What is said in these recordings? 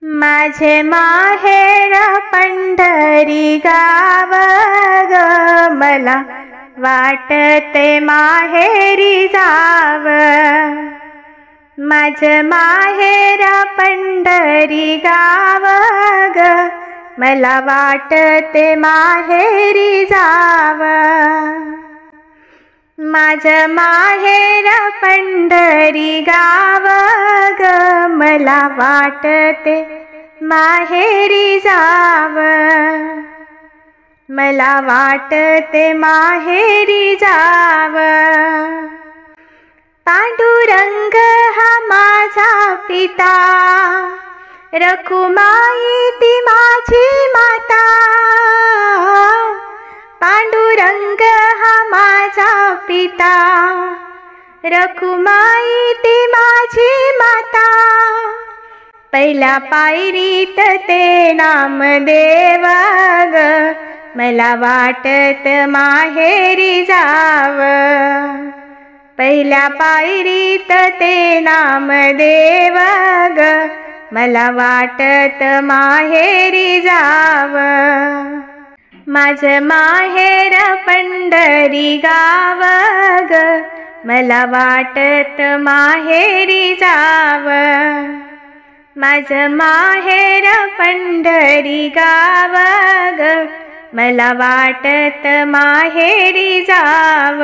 माझे माहेर पंढरी गाव ग, मला वाटते माहेरी जाव। माझे माहेर पंढरी गाव ग, मला वाटते माहेरी जाव। माझे माहेर पंढरी गाव ग, मला वाटते माहेरी जाव। मला वाटते माहेरी जाव। पांडुरंग हा माझा पिता, रखुमाई ती माझी माता। पांडुरंग हा माझा पिता, रखुमाई ती माझी माता। पहिल्या पायरीत ते नामदेव ग, मला वाटत माहेरी जाव। पहिल्या पायरीत ते नामदेव ग, मला वाटत माहेरी जाव। माझे माहेर पंढरी गाव ग, मला वाटत माहेरी जाव। माझे माहेर पंढरी गाव ग, मला वाटत माहेरी जाव।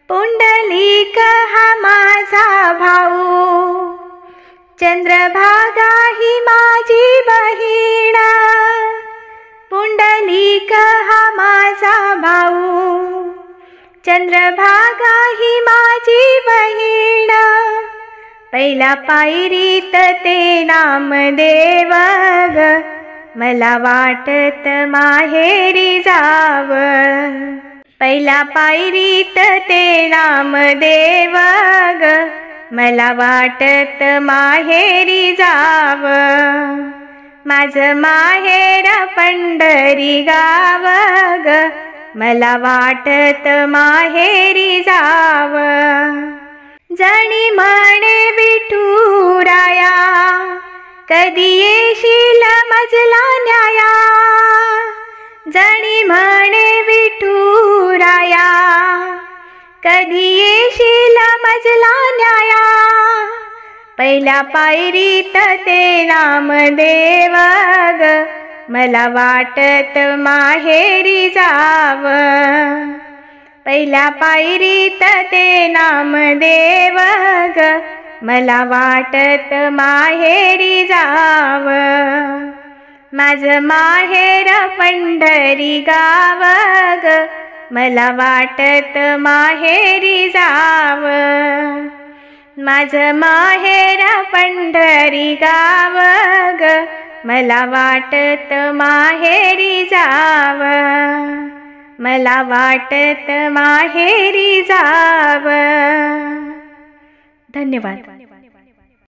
पुंडलिक हा माझा भाऊ, चंद्रभागा ही माझी बहीण। पुंडलिक हा माझा भाऊ, चंद्रभागा ही माझी बहीण। पहिल्या पायरीत ते नामदेव ग, मला वाटत माहेरी जाव। पहिल्या पायरीत ते नामदेव ग, मला वाटत माहेरी जाव। माझे माहेर पंढरी गाव ग, मला वाटत माहेरी जाव। जणी म्हणे विठुराया, कधी येशील मजला न्याया। जणी म्हणे विठुराया, कधी येशील मजला न्याया। पहिल्या पायरीत ते नामदेव ग, मला वाटत माहेरी जाव। पहिल्या पायरीत ते नामदेव ग, मला वाटत माहेरी जाव। माझे माहेर पंढरी गाव ग, मला वाटत माहेरी जाव। माझे माहेर पंढरी गाव ग, मला वाटत माहेरी जाव। मला वाटत माहेरी जाव। धन्यवाद।